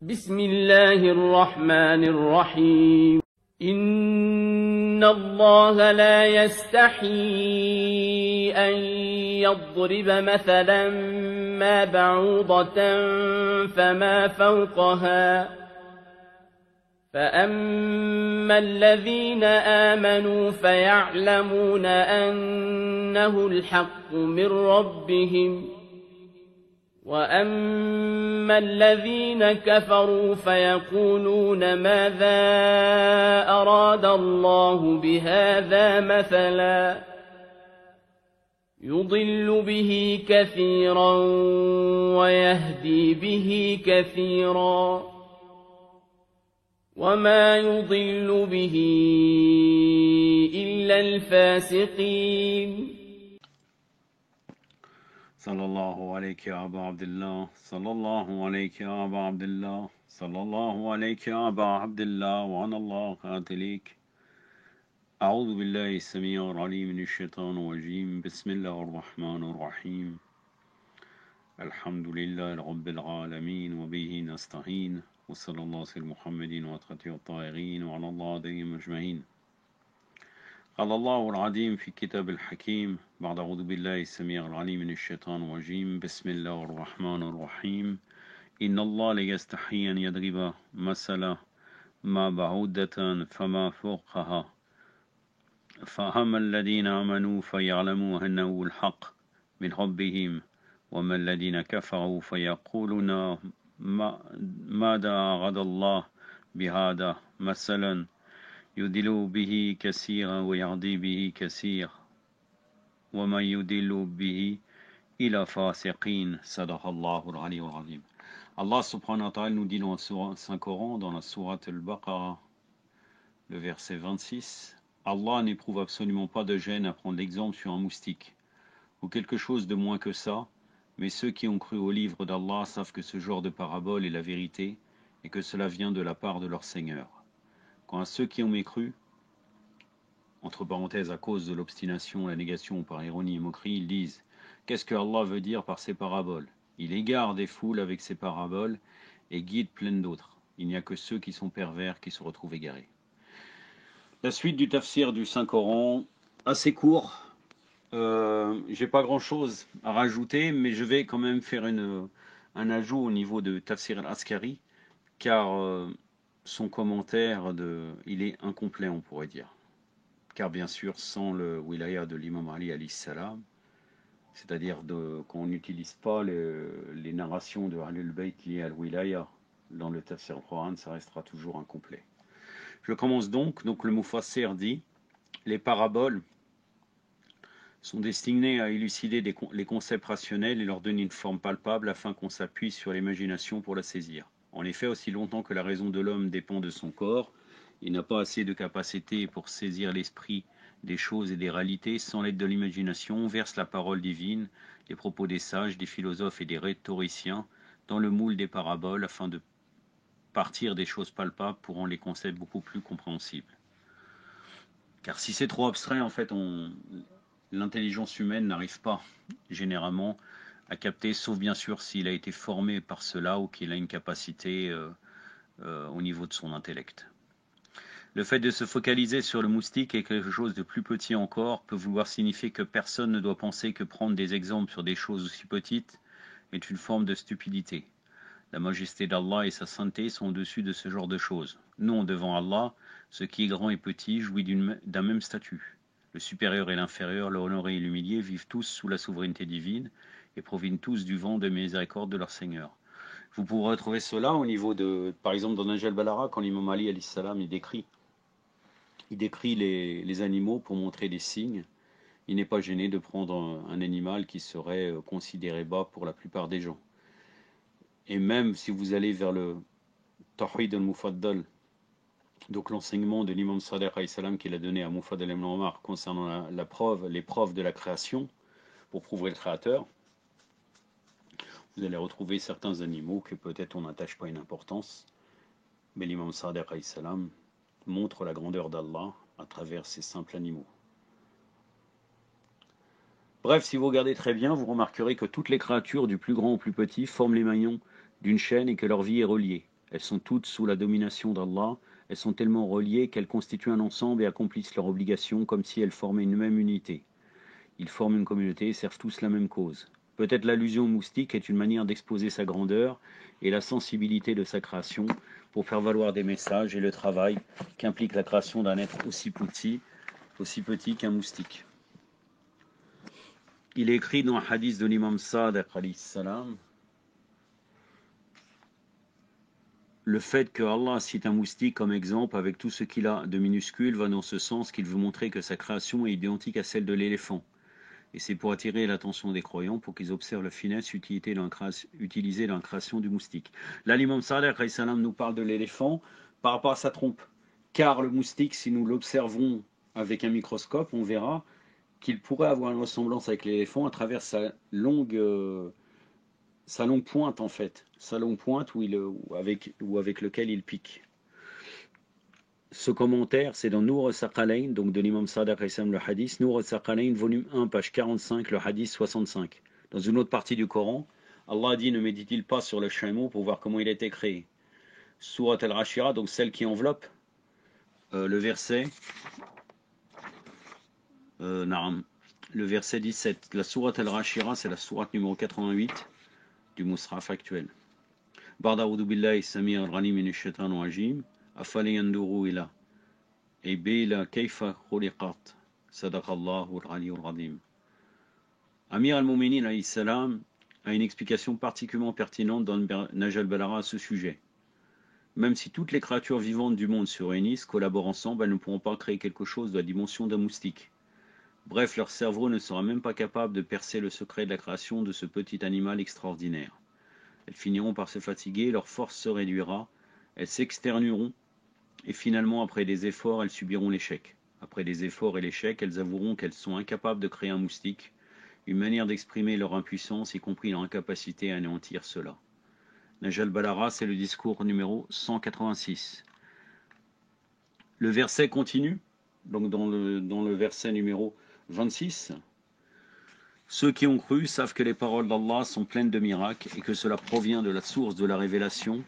بسم الله الرحمن الرحيم إن الله لا يستحيي أن يضرب مثلا ما بعوضة فما فوقها فأما الذين آمنوا فيعلمون أنه الحق من ربهم وأما الذين كفروا فيقولون ماذا أراد الله بهذا مثلا يضل به كثيرا ويهدي به كثيرا وما يضل به إلا الفاسقين صلى الله عليك يا أبا عبد الله صلى الله عليك يا أبا عبد الله صلى الله عليك يا أبا عبد الله وعن الله قاتليك أعوذ بالله السميع العليم من الشيطان الرجيم بسم الله الرحمن الرحيم الحمد لله رب العالمين وبه نستعين وصلى الله على محمد وأتقته الطاهرين وعلى الله عليهم أجمعين قال الله العظيم في كتاب الحكيم بعد أعوذ بالله السميع العليم من الشيطان الرجيم بسم الله الرحمن الرحيم إن الله لا يستحي أن يضرب مثلا ما بعوضة فما فوقها فأما الذين آمنوا فيعلموا أنه الحق من ربهم وما الذين كفروا فيقولون ماذا أراد الله بهذا مثلا يضل به كثيرا ويهدي به كثير وما يضل به إلى فاسقين صدق الله العلي العظيم. Allah subhanahu wa ta'ala nous dit dans le Saint-Coran, dans la sourate Al-Baqarah, le verset 26, Allah n'éprouve absolument pas de gêne à prendre l'exemple sur un moustique, ou quelque chose de moins que ça, mais ceux qui ont cru au livre d'Allah savent que ce genre de parabole est la vérité, et que cela vient de la part de leur Seigneur. Quant à ceux qui ont mécru, entre parenthèses à cause de l'obstination, la négation ou par ironie et moquerie, ils disent « Qu'est-ce que Allah veut dire par ces paraboles ?» Il égare des foules avec ces paraboles et guide plein d'autres. Il n'y a que ceux qui sont pervers qui se retrouvent égarés. La suite du tafsir du Saint-Coran, assez court. J'ai pas grand-chose à rajouter, mais je vais quand même faire un ajout au niveau de Tafsir al-Askari, car son commentaire, il est incomplet, on pourrait dire. Car bien sûr, sans le wilaya de l'imam Ali alayhi salam, c'est-à-dire qu'on n'utilise pas les narrations de Ahlul Bayt liées à l'wilaya dans le tafsir al-Quran, ça restera toujours incomplet. Je commence donc le Mufassir dit, les paraboles sont destinées à élucider les concepts rationnels et leur donner une forme palpable afin qu'on s'appuie sur l'imagination pour la saisir. En effet, aussi longtemps que la raison de l'homme dépend de son corps, il n'a pas assez de capacité pour saisir l'esprit des choses et des réalités. Sans l'aide de l'imagination, on verse la parole divine, les propos des sages, des philosophes et des rhétoriciens dans le moule des paraboles afin de partir des choses palpables pour rendre les concepts beaucoup plus compréhensibles. Car si c'est trop abstrait, en fait, l'intelligence humaine n'arrive pas généralement à capter, sauf bien sûr s'il a été formé par cela ou qu'il a une capacité au niveau de son intellect. Le fait de se focaliser sur le moustique et quelque chose de plus petit encore peut vouloir signifier que personne ne doit penser que prendre des exemples sur des choses aussi petites est une forme de stupidité. La majesté d'Allah et sa sainteté sont au-dessus de ce genre de choses. Non, devant Allah, ce qui est grand et petit jouit d'un même statut. Le supérieur et l'inférieur, l'honoré et l'humilié vivent tous sous la souveraineté divine et proviennent tous du vent de miséricorde de leur Seigneur. Vous pourrez retrouver cela au niveau de, par exemple, dans Nahj al-Balagha, quand l'imam Ali alayhi salam il décrit les animaux pour montrer des signes. Il n'est pas gêné de prendre un animal qui serait considéré bas pour la plupart des gens. Et même si vous allez vers le Tawhid al-Mufaddal, donc l'enseignement de l'imam Sadiq alayhi salam qu'il a donné à Mufaddal ibn Omar concernant les preuves de la création pour prouver le créateur, vous allez retrouver certains animaux que peut-être on n'attache pas une importance, mais l'imam Sadiq alayhi salam montre la grandeur d'Allah à travers ces simples animaux. Bref, si vous regardez très bien, vous remarquerez que toutes les créatures, du plus grand au plus petit, forment les maillons d'une chaîne et que leur vie est reliée. Elles sont toutes sous la domination d'Allah. Elles sont tellement reliées qu'elles constituent un ensemble et accomplissent leurs obligations comme si elles formaient une même unité. Ils forment une communauté et servent tous la même cause. Peut-être l'allusion au moustique est une manière d'exposer sa grandeur et la sensibilité de sa création pour faire valoir des messages et le travail qu'implique la création d'un être aussi petit qu'un moustique. Il est écrit dans un hadith de l'imam Sadiq alayhi salam, le fait que Allah cite un moustique comme exemple avec tout ce qu'il a de minuscule va dans ce sens qu'il veut montrer que sa création est identique à celle de l'éléphant. Et c'est pour attirer l'attention des croyants pour qu'ils observent la finesse utilisée dans la création du moustique. Là, l'imam Sadiq alayhi salam nous parle de l'éléphant par rapport à sa trompe. Car le moustique, si nous l'observons avec un microscope, on verra qu'il pourrait avoir une ressemblance avec l'éléphant à travers sa longue pointe en fait, sa longue pointe avec lequel il pique. Ce commentaire, c'est dans Nour al-Saqalayn, donc de l'imam Sadiq le hadith, Nour al-Saqalayn, volume 1, page 45, le hadith 65. Dans une autre partie du Coran, Allah dit, ne médite-t-il pas sur le chameau pour voir comment il a été créé? Surat al-Ashira, donc celle qui enveloppe le verset le verset 17. La sourate al-Rashira, c'est la sourate numéro 88 du Musraf actuel. Ba'da'udhu billahi samir al-ghanim min ash-shaytanir rajim. Afali yanduru ila ibila kayfa khuliqat. Sadaqallahu al-aliyyul azim. Amir al-Mu'minin alayhi salam a une explication particulièrement pertinente dans le Nahj al-Balagha à ce sujet. Même si toutes les créatures vivantes du monde se réunissent, collaborent ensemble, elles ne pourront pas créer quelque chose de la dimension d'un moustique. Bref, leur cerveau ne sera même pas capable de percer le secret de la création de ce petit animal extraordinaire. Elles finiront par se fatiguer, leur force se réduira, elles s'externueront, et finalement, après des efforts, elles subiront l'échec. Après des efforts et l'échec, elles avoueront qu'elles sont incapables de créer un moustique, une manière d'exprimer leur impuissance, y compris leur incapacité à anéantir cela. Nahj al-Balagha, c'est le discours numéro 186. Le verset continue, donc dans le verset numéro 26. Ceux qui ont cru savent que les paroles d'Allah sont pleines de miracles et que cela provient de la source de la révélation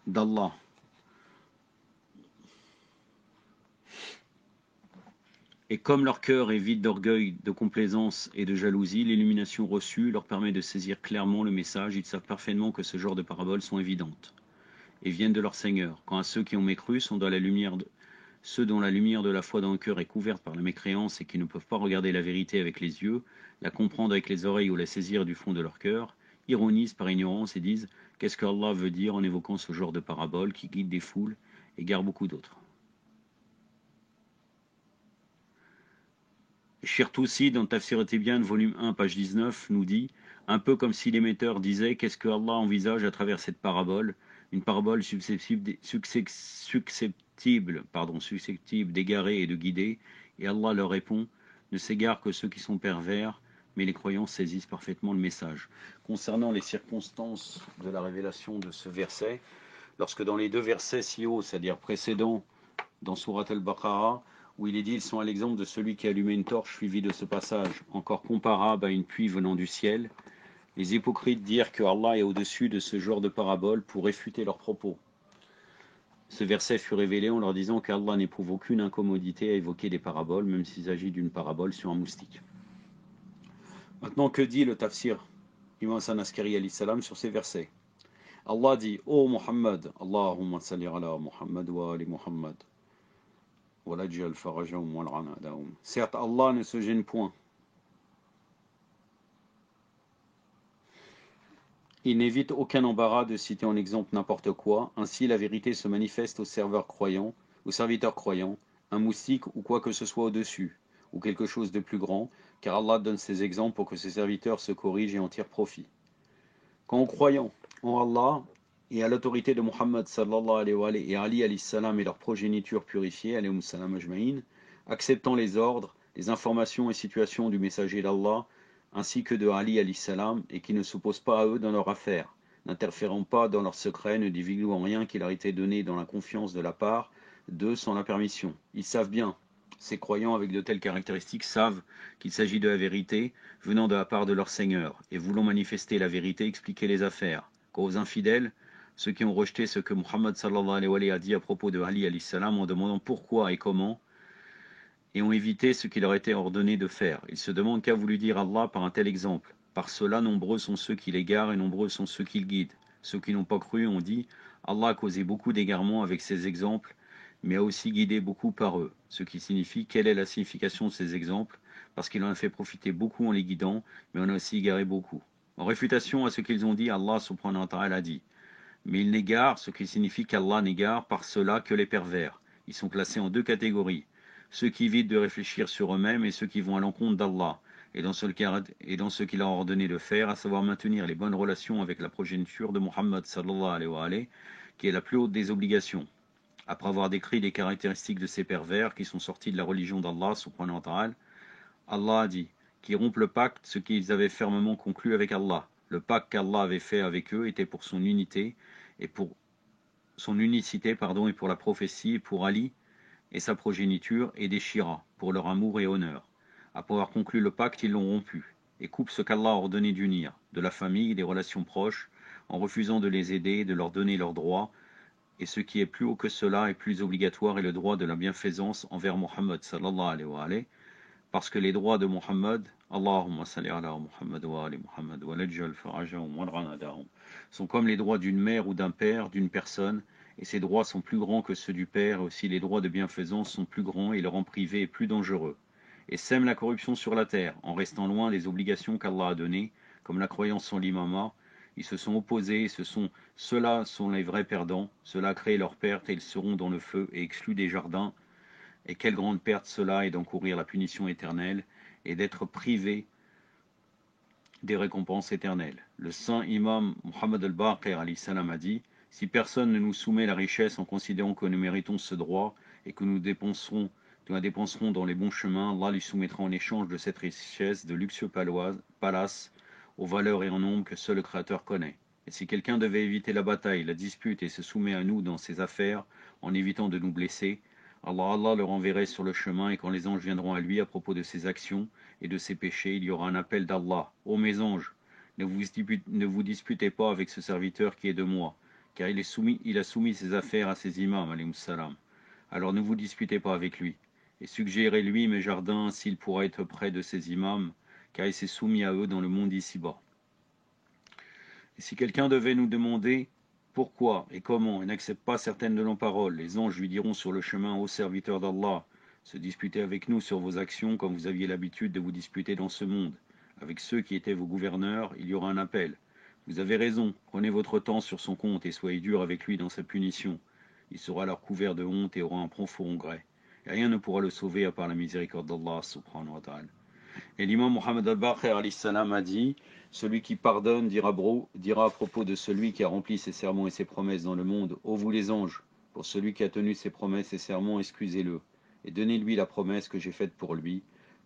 d'Allah. Et comme leur cœur est vide d'orgueil, de complaisance et de jalousie, l'illumination reçue leur permet de saisir clairement le message. Ils savent parfaitement que ce genre de paraboles sont évidentes et viennent de leur Seigneur. Quant à ceux qui ont mécru, sont dans la lumière ceux dont la lumière de la foi dans le cœur est couverte par la mécréance et qui ne peuvent pas regarder la vérité avec les yeux, la comprendre avec les oreilles ou la saisir du fond de leur cœur, ironisent par ignorance et disent « Qu'est-ce que Allah veut dire en évoquant ce genre de parabole qui guide des foules ?» et gare beaucoup d'autres. Shirtoussi, dans Tafsir et-Tibyan, volume 1, page 19, nous dit « Un peu comme si l'émetteur disait « Qu'est-ce que Allah envisage à travers cette parabole ?» Une parabole susceptible d'égarer et de guider, et Allah leur répond « Ne s'égarent que ceux qui sont pervers, mais les croyants saisissent parfaitement le message. » Concernant les circonstances de la révélation de ce verset, lorsque dans les deux versets si hauts, c'est-à-dire précédents, dans Surat al-Baqarah, où il est dit « Ils sont à l'exemple de celui qui allumait une torche suivi de ce passage, encore comparable à une pluie venant du ciel », les hypocrites dirent que Allah est au-dessus de ce genre de parabole pour réfuter leurs propos. Ce verset fut révélé en leur disant qu'Allah n'éprouve aucune incommodité à évoquer des paraboles, même s'il s'agit d'une parabole sur un moustique. Maintenant, que dit le tafsir Imam Hassan Askari alayhi salam sur ces versets? Allah dit « Ô Muhammad, Allahumma salli ala Muhammad wa ali Muhammad, wa lajjal farajahum wa al-anadahum. » Certes, Allah ne se gêne point. Il n'évite aucun embarras de citer en exemple n'importe quoi, ainsi la vérité se manifeste aux serviteurs croyants, un moustique ou quoi que ce soit au-dessus, ou quelque chose de plus grand, car Allah donne ces exemples pour que ses serviteurs se corrigent et en tirent profit. Quant aux croyants en Allah et à l'autorité de Muhammad sallallahu alayhi wa sallam et Ali alayhi salam et leur progéniture purifiée, alayhum salam ajma'in, acceptant les ordres, les informations et situations du messager d'Allah, ainsi que de Ali alayhi salam, et qui ne s'opposent pas à eux dans leurs affaires, n'interférant pas dans leurs secrets, ne divulguant rien qui leur été donné dans la confiance de la part d'eux sans la permission. Ils savent bien, ces croyants avec de telles caractéristiques savent qu'il s'agit de la vérité venant de la part de leur Seigneur, et voulant manifester la vérité, expliquer les affaires. Quant aux infidèles, ceux qui ont rejeté ce que Muhammad sallallahu alayhi wa sallam a dit à propos de Ali alayhi salam en demandant pourquoi et comment, et ont évité ce qui leur était ordonné de faire. Ils se demandent qu'a voulu dire Allah par un tel exemple. Par cela, nombreux sont ceux qui l'égarent et nombreux sont ceux qui le guident. Ceux qui n'ont pas cru ont dit Allah a causé beaucoup d'égarements avec ces exemples, mais a aussi guidé beaucoup par eux. Ce qui signifie quelle est la signification de ces exemples, parce qu'il en a fait profiter beaucoup en les guidant, mais on a aussi égaré beaucoup. En réfutation à ce qu'ils ont dit, Allah subhanahu wa ta'ala a dit mais ils n'égarent, ce qui signifie qu'Allah n'égare par cela que les pervers. Ils sont classés en deux catégories. Ceux qui évitent de réfléchir sur eux-mêmes et ceux qui vont à l'encontre d'Allah, et dans ce qu'il a ordonné de faire, à savoir maintenir les bonnes relations avec la progéniture de Muhammad sallallahu alayhi wa sallam, qui est la plus haute des obligations. Après avoir décrit les caractéristiques de ces pervers qui sont sortis de la religion d'Allah subhanahu wa ta'ala, Allah a dit qu'ils rompent le pacte, ce qu'ils avaient fermement conclu avec Allah. Le pacte qu'Allah avait fait avec eux était pour son unité et pour son unicité et pour la prophétie et pour Ali et sa progéniture et des Shira pour leur amour et honneur. Après avoir conclu le pacte, ils l'ont rompu et coupent ce qu'Allah a ordonné d'unir, de la famille, des relations proches, en refusant de les aider, de leur donner leurs droits, et ce qui est plus haut que cela et plus obligatoire est le droit de la bienfaisance envers Muhammad sallallahu alayhi wa sallam, parce que les droits de Muhammad, Allahumma salli ala Muhammad wa ali Muhammad wa lajjal farajahum wa ranadahum, sont comme les droits d'une mère ou d'un père, d'une personne, et ces droits sont plus grands que ceux du père, et aussi les droits de bienfaisance sont plus grands et le rang privé est plus dangereux. Et sèment la corruption sur la terre, en restant loin des obligations qu'Allah a données, comme la croyance en l'imama. Ils se sont opposés, ceux-là sont les vrais perdants, cela a créé leur perte et ils seront dans le feu et exclus des jardins. Et quelle grande perte cela est d'encourir la punition éternelle et d'être privé des récompenses éternelles. Le saint imam Muhammad al-Baqir alayhi salam a dit « Si personne ne nous soumet la richesse en considérant que nous méritons ce droit et que nous la dépenserons dans les bons chemins, Allah lui soumettra en échange de cette richesse de luxueux palaces aux valeurs et en nombre que seul le Créateur connaît. Et si quelqu'un devait éviter la bataille, la dispute et se soumet à nous dans ses affaires en évitant de nous blesser, Allah le renverrait sur le chemin et quand les anges viendront à lui à propos de ses actions et de ses péchés, il y aura un appel d'Allah. Ô mes anges, ne vous disputez pas avec ce serviteur qui est de moi, car il a soumis ses affaires à ses imams, alayhi salam. Alors ne vous disputez pas avec lui, et suggérez-lui mes jardins s'il pourra être près de ses imams, car il s'est soumis à eux dans le monde ici-bas. Et si quelqu'un devait nous demander pourquoi et comment il n'accepte pas certaines de nos paroles, les anges lui diront sur le chemin, ô serviteur d'Allah, se disputer avec nous sur vos actions comme vous aviez l'habitude de vous disputer dans ce monde. Avec ceux qui étaient vos gouverneurs, il y aura un appel. Vous avez raison, prenez votre temps sur son compte et soyez dur avec lui dans sa punition. Il sera alors couvert de honte et aura un profond regret. Et rien ne pourra le sauver à part la miséricorde d'Allah subhanahu wa ta'ala. Et l'imam Muhammad al-Baqir alayhi salam a dit « Celui qui pardonne dira à propos de celui qui a rempli ses serments et ses promesses dans le monde, ô vous les anges, pour celui qui a tenu ses promesses et serments, excusez-le, et donnez-lui la promesse que j'ai faite pour lui,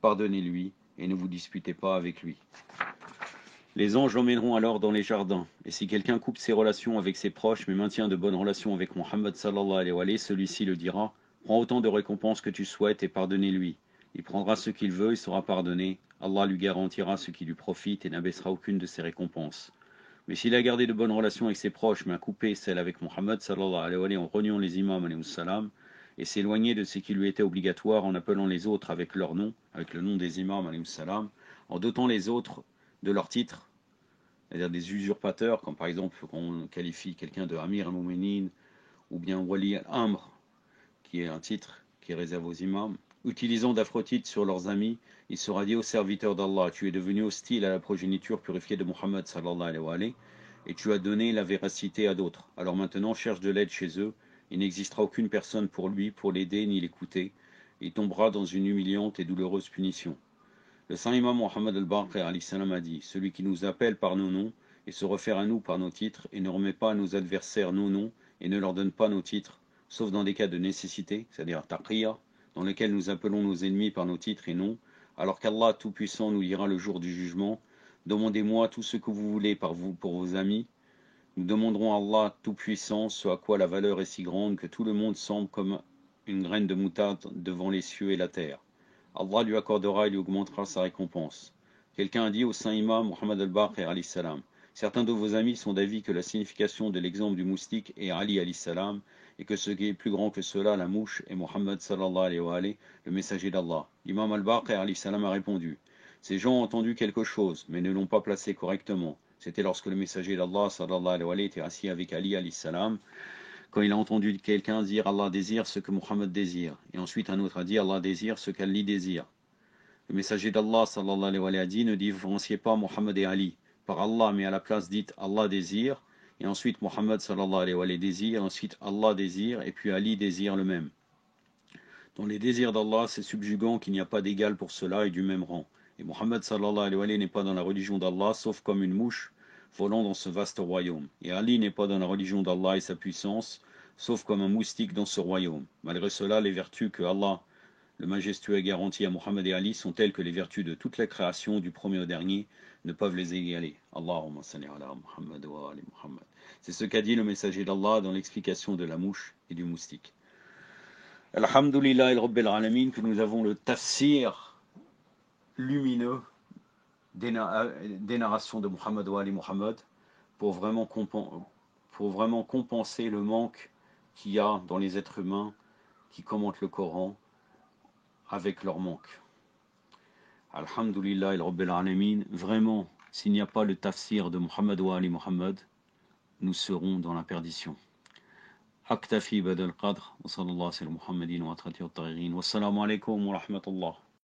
pardonnez-lui, et ne vous disputez pas avec lui. » Les anges l'emmèneront alors dans les jardins, et si quelqu'un coupe ses relations avec ses proches, mais maintient de bonnes relations avec Muhammad sallallahu alayhi wa sallam, celui-ci le dira « Prends autant de récompenses que tu souhaites et pardonnez-lui. » Il prendra ce qu'il veut, il sera pardonné. Allah lui garantira ce qui lui profite et n'abaissera aucune de ses récompenses. Mais s'il a gardé de bonnes relations avec ses proches, mais a coupé celles avec Muhammad sallallahu alayhi wa sallam en reniant les imams alayhi salam, et s'éloigné de ce qui lui était obligatoire en appelant les autres avec leur nom, avec le nom des imams alayhi salam, en dotant les autres de leurs titres, c'est-à-dire des usurpateurs, comme par exemple quand on qualifie quelqu'un de Amir al-Mu'minin, ou bien Wali al-Amr, qui est un titre qui est réservé aux imams, utilisant d'affreux titres sur leurs amis, il sera dit aux serviteurs d'Allah, tu es devenu hostile à la progéniture purifiée de Muhammad sallallahu alayhi wa sallam, et tu as donné la véracité à d'autres. Alors maintenant cherche de l'aide chez eux, il n'existera aucune personne pour lui, pour l'aider ni l'écouter, il tombera dans une humiliante et douloureuse punition. Le saint imam Muhammad al-Baqir alayhi salam a dit, celui qui nous appelle par nos noms et se réfère à nous par nos titres et ne remet pas à nos adversaires nos noms et ne leur donne pas nos titres, sauf dans des cas de nécessité, c'est-à-dire taqiyya, dans lesquels nous appelons nos ennemis par nos titres et noms, alors qu'Allah Tout-Puissant nous dira le jour du jugement, demandez-moi tout ce que vous voulez pour vos amis, nous demanderons à Allah Tout-Puissant ce à quoi la valeur est si grande que tout le monde semble comme une graine de moutarde devant les cieux et la terre. Allah lui accordera et lui augmentera sa récompense. Quelqu'un a dit au saint imam Muhammad al-Baqir alayhi salam, Certains de vos amis sont d'avis que la signification de l'exemple du moustique est Ali alayhi salam, et que ce qui est plus grand que cela, la mouche, est Mohammed sallallahu alayhi wa alayhi, le messager d'Allah. L'imam al-Baqir alayhi salam a répondu: ces gens ont entendu quelque chose, mais ne l'ont pas placé correctement. C'était lorsque le messager d'Allah sallallahu alayhi wa alayhi était assis avec Ali alayhi salam, quand il a entendu quelqu'un dire Allah désire ce que Mohammed désire, et ensuite un autre a dit Allah désire ce qu'Ali désire. Le messager d'Allah sallallahu alayhi wa alayhi a dit: ne différenciez pas Mohammed et Ali par Allah, mais à la place dites Allah désire, et ensuite Mohammed sallallahu alayhi wa alayhi désire, ensuite Allah désire, et puis Ali désire le même. Dans les désirs d'Allah, c'est subjugant qu'il n'y a pas d'égal pour cela et du même rang. Et Mohammed sallallahu alayhi wa alayhi n'est pas dans la religion d'Allah, sauf comme une mouche volant dans ce vaste royaume. Et Ali n'est pas dans la religion d'Allah et sa puissance, sauf comme un moustique dans ce royaume. Malgré cela, les vertus que Allah, le majestueux, a garanties à Mohammed et Ali sont telles que les vertus de toute la création, du premier au dernier, ne peuvent les égaler. Allahumma salli ala Muhammad wa ali Muhammad. C'est ce qu'a dit le messager d'Allah dans l'explication de la mouche et du moustique. Alhamdulillah Rabbil Alamin, que nous avons le tafsir lumineux des narrations de Muhammad wa Ali Muhammad pour vraiment compenser le manque qu'il y a dans les êtres humains qui commentent le Coran avec leur manque. Alhamdulillah Rabbil Alamin, vraiment, s'il n'y a pas le tafsir de Muhammad wa Ali Muhammad, nous serons dans la perdition. أكتفي بهذا القدر وصلى الله على محمد وعلى آله الطاهرين والسلام عليكم ورحمة الله.